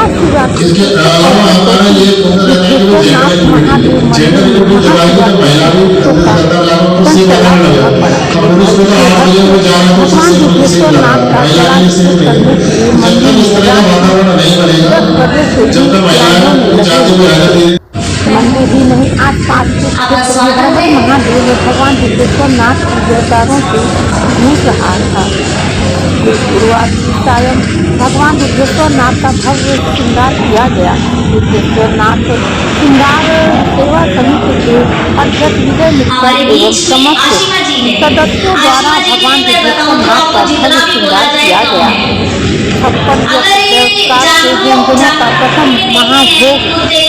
इसके अलावा हमारा ये फोकस रहता है कि वो जेंडर इक्वलिटी जगाएंगे तो महिला भी सरकार लागू को सेम बनाने लगे। तो पुरुष को तो 8 बजे वो जा रहे हैं तो उससे महिला नहीं सेम नहीं। जब तक इस तरह का वातावरण नहीं बनेगा, जब तक महिलाएं जाति में रह जाती मंदिर ही नहीं, आसपास महादेव भगवान सिद्धेश्वर नाथ की जयकारों से गूंज रहा था। शुरुआती टाइम भगवान सिद्धेश्वर नाथ का भव्य श्रृंगार किया गया। सिद्धेश्वर नाथ श्रृंगार सेवा समिति के अध्यक्ष विजय मिश्रा एवं समस्त सदस्यों द्वारा भगवान सिद्धेश्वर नाथ का भव्य श्रृंगार किया गया। 56 पुरस्कार से व्यंजनों का प्रथम महाभोग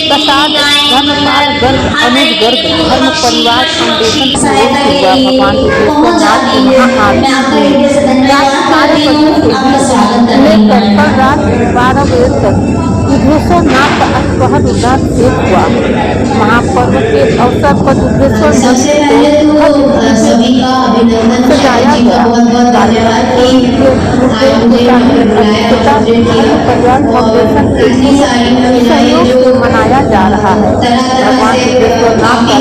प्रसाद धर्मपाल गर्ग अनुज गर्ग धर्म परिवार फाउंडेशन की ओर से हुआ। भगवान सिद्धेश्वर नाथ की महाआरती लेकर कल रात 12 बजे तक सिद्धेश्वर नाथ का अष्टपहर रुद्राभिषेक सेट हुआ। महापर्व के अवसर पर सिद्धेश्वर सजाया गया। परिवार फाउंडेशन के सहयोग से मनाया जा रहा है। भगवान सिद्धेश्वर नाथ का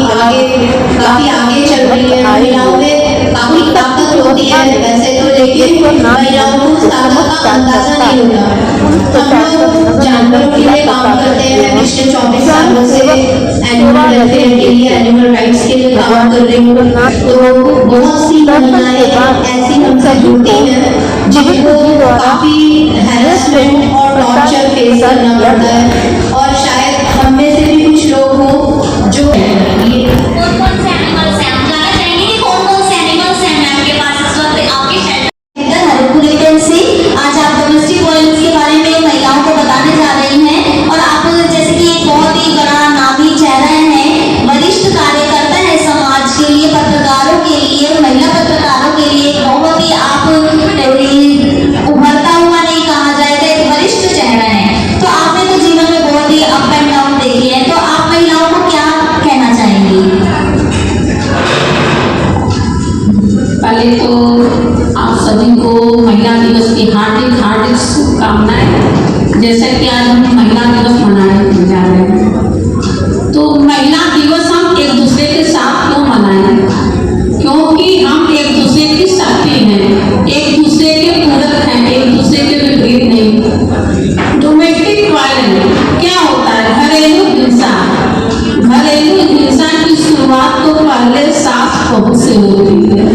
एनिमल राइट्स के लिए काम कर रहे हैं। तो बहुत सी महिलाएं ऐसी हम सब होती हैं जिनको काफी हैरेसमेंट और टॉर्चर फेस करना पड़ता है। और शायद हम में से भी कुछ लोग हों जो आज आप डोमेस्टिक वायलेंस के बारे में महिलाओं को बताने जा रही हैं। और आप जैसे कि एक बहुत ही बड़ा नामी चेहरा है, वरिष्ठ कार्यकर्ता है समाज के लिए, पत्रकारों के लिए, महिला पत्रकारों के लिए बहुत ही आप उभरता हुआ नहीं कहा जाएगा, एक वरिष्ठ चेहरा है। तो आपने तो जीवन में बहुत ही अप एंड डाउन देखे हैं, तो आप महिलाओं को क्या कहना चाहेंगी? पहले तो आप सभी को महिला दिवस की हार्दिक शुभकामनाएं। जैसा कि आज हम महिला दिवस मनाने जा रहे हैं, तो महिला दिवस हम एक दूसरे के साथ क्यों मनाएं? क्योंकि हम एक दूसरे की शक्ति हैं, एक दूसरे के पूरक हैं, एक दूसरे के विपरीत नहीं। डोमेस्टिक वायलेंस क्या होता है? घरेलू हिंसा। घरेलू हिंसा की शुरुआत तो पहले सास बहू से होती है।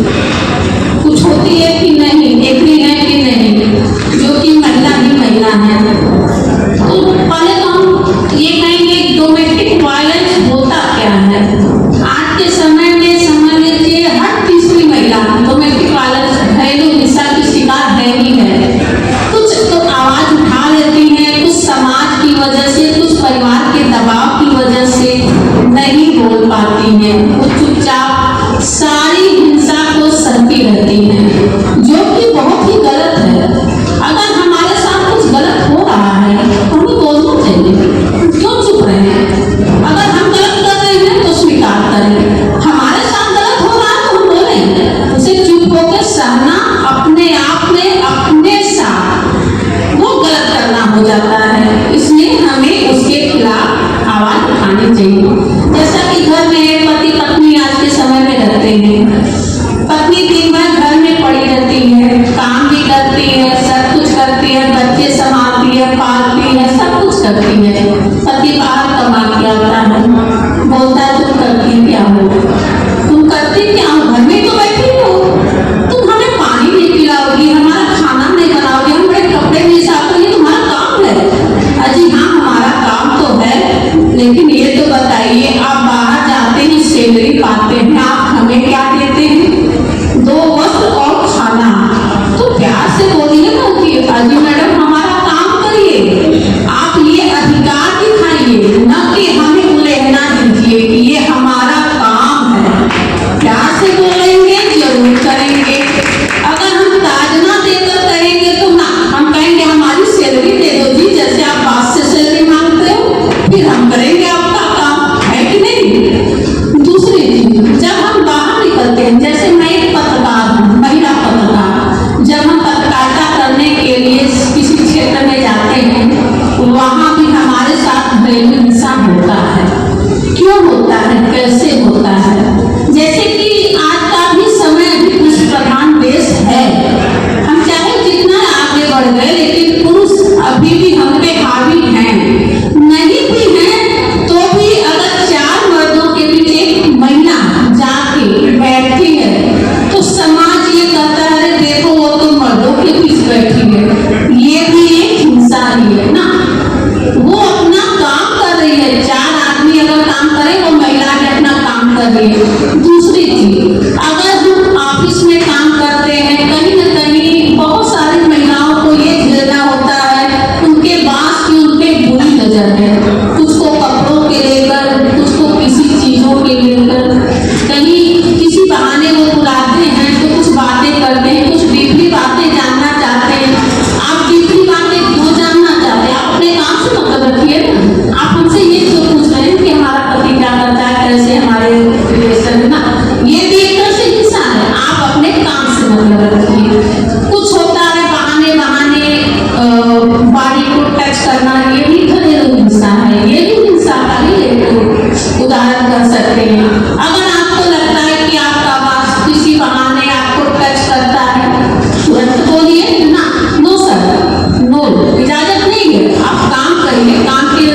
कुछ होती है कि नहीं, देखनी है कि नहीं, जो कि महिला ही महिला है। तो पहले तो हम ये कहेंगे डोमेस्टिक वायलेंस होता क्या है। आज के समय में समझ लीजिए हर तीसरी महिला डोमेस्टिक वायलेंस घरेलू हिंसा की शिकार है ही है। कुछ तो आवाज उठा लेती हैं, कुछ समाज की वजह से, कुछ परिवार के दबाव की वजह से नहीं बोल पाती हैं, वो चुपचाप सारी हिंसा को सहती रहती हैं, जो कि बहुत ही गलत है। अगर हमारे साथ कुछ गलत हो रहा है तो हमें बोलना चाहिए, क्यों चुप रहे हैं? अगर हम गलत कर रहे हैं तो स्वीकार करें, हमारे साथ गलत हो रहा है तो हम बोलें। उसे चुप होकर सहना अपने आप में अपने साथ वो गलत करना हो जाता है, इसलिए हमें उसके खिलाफ आवाज उठानी चाहिए। जैसा कि घर में पति पत्नी आज के समय में रहते हैं, पत्नी दिन भर घर में पड़ी रहती है, काम भी करती है, सब कुछ करती है, बच्चे संभालती है, पालती है, सब कुछ करती है। पति बाहर कमा के आता है, बोलता है तुम करती क्या हो, तुम करती क्या हो, घर में तो बैठी हो, तुम हमें पानी नहीं पिलाओगी, हमारा खाना नहीं बनाओगी, हमारे कपड़े नहीं साफ करोगी, तुम्हारा काम है। अजी हाँ, हमारा काम तो है, लेकिन ये तो बताइए आप बाहर जाते हैं, सैलरी पाते हैं, आप हमें क्या देते हैं? 2 वस्त्र और खाना। तो प्यार से बोलिए ना कि अजी मैडम हमारा काम करिए, आप ये अधिकार दिखाइए, न कि हमें उलझना दीजिए कि ये हमारा काम है। प्यार से बोलेंगे जरूर करेंगे। अगर हम ताजना देकर कहेंगे तो ना, हम कहेंगे हमारी सैलरी दे दो जी, जैसे आप बात से सैलरी मांगते हो, फिर हम करेंगे आपका काम, है कि नहीं? दूसरी चीज, जब हम बाहर निकलते हैं, जैसे मैं एक पत्रकार हूँ, महिला पत्रकार, जब हम पत्रकारिता करने के लिए किसी क्षेत्र में जाते हैं, वहाँ भी क्यों होता है, कैसे होता है। जैसे कि आज का भी समय अभी पुरुष प्रधान देश है, हम चाहे जितना आगे बढ़ गए लेकिन पुरुष अभी भी हम पे हावी हैं, नहीं भी हैं तो भी अगर 4 मर्दों के बीच एक महिला जाके बैठती है तो समाज ये कहता है अरे देखो वो तो मर्दों के बीच बैठी है, ये भी एक हिंसा ही है ना। वो अपना काम कर रही है, 4 आदमी अगर काम करे वो महिला भी अपना काम कर रही है। दूसरी चीज, अगर हम ऑफिस में काम करते हैं कहीं ना कहीं बहुत सारी महिलाओं को ये झेलना होता है, उनके बास की उन पे बुरी नजर है, कुछ को कपड़ों के लेकर, कुछ को किसी चीजों के लेकर, कहीं किसी बहाने वो बुलाते हैं तो कुछ बातें करते हैं, कुछ डीपली बातें जानना चाहते हैं। आप डीपली बातें क्यों जानना चाहते हैं, आप अपने काम से मतलब रखिए ना। आप हमसे ये क्यों पूछ रहे हैं कि हमारा पति क्या करता है, कैसे हमारे रिलेशन है ना, ये भी एक तरह से हिंसा है। आप अपने काम से मतलब रखिए। कुछ होता है बहाने बॉडी को टच करना, ये भी घरेलू हिंसा है, ये भी हिंसा का ही एक उदाहरण कर सकते हैं। अगर आपको लगता है कि आपका बास किसी बहाने आपको टच करता है, तुरंत बोलिए ना, नो सर, नो, इजाजत नहीं है, आप काम करिए, काम की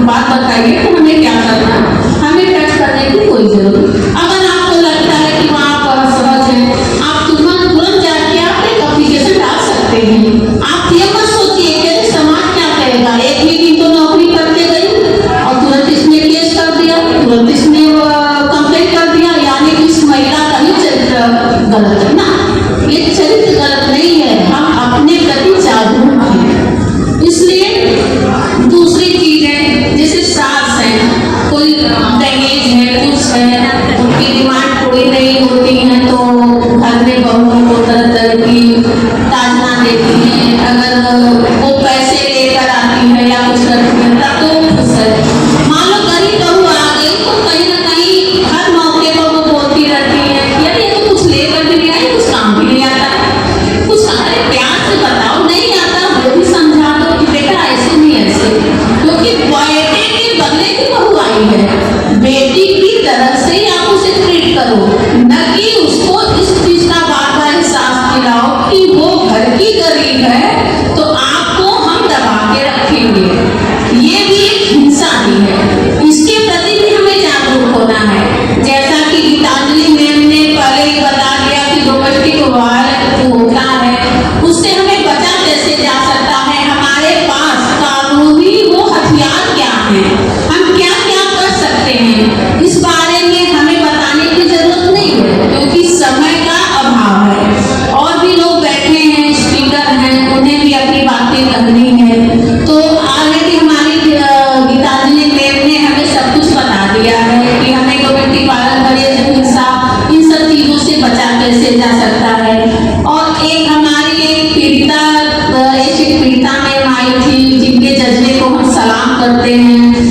बात बताइए तो हमें क्या करना है, हमें टच करने की कोई जरूरत। अगर आपको लगता है कि वहाँ पर सहज है, आप तुरंत जाके आप एक एप्लीकेशन डाल सकते हैं। आप ये मत सोचिए कि समाज क्या कहेगा, एक ही दिन तो नौकरी करते गई और तुरंत इसने केस कर दिया, तुरंत इसने कंप्लेंट कर दिया, यानी कि इस महिला का ही चरित्र गलत है ना। ये चरित्र गलत नहीं है, हम अपने प्रति जागरूक हैं। इसलिए दूसरी चीज है, जैसे सास है, कोई दहेज है, कुछ है, उनकी डिमांड पूरी नहीं होती है तो घर में बहुओं को तरह तरह की ताजना देती है। अगर वो पैसे लेकर आती है या कुछ करती है तब तो खुश है। मान लो गरीब बहू आ गई तो कहीं ना कहीं हर मौके पर वो बोलती रहती है कि अरे ये तो कुछ लेकर भी नहीं आई, कुछ काम भी नहीं आता है, कुछ अरे प्यार से बताओ, नहीं आता वो भी समझा दो कि बेटा ऐसे नहीं ऐसे, क्योंकि बेटे के बदले की बहू आई है, बेटी की तरफ से आप उसे ट्रीट करो, न कि उसको इस चीज का बार-बार एहसास दिलाओ कि वो घर की गरीब है तो आपको हम दबा के रखेंगे। ये भी एक हिंसा ही है, इसके प्रति भी हमें जागरूक होना है। जैसा कि गीतांजलि मैम ने पहले ही बता दिया कि डोमेस्टिक वायलेंस होता है, उससे हमें बचा कैसे जा सकता है, हमारे पास कानूनी वो हथियार क्या है, हम क्या क्या कर सकते हैं, इस बारे में हमें बताने की जरूरत नहीं है क्योंकि समय का अभाव है। और भी लोग बैठे हैं, स्पीकर हैं, उन्हें भी अपनी बातें करनी है। तो ऑलरेडी हमारी गीतांजलि मैम ने हमें सब कुछ बता दिया है कि हमें डोमेस्टिक वायलेंस, हिंसा, इन सब चीजों से बचा कैसे जा सकता है। और एक हमारी एक पीड़िता मैम आई थी जिनके जज्बे को हम सलाम करते हैं,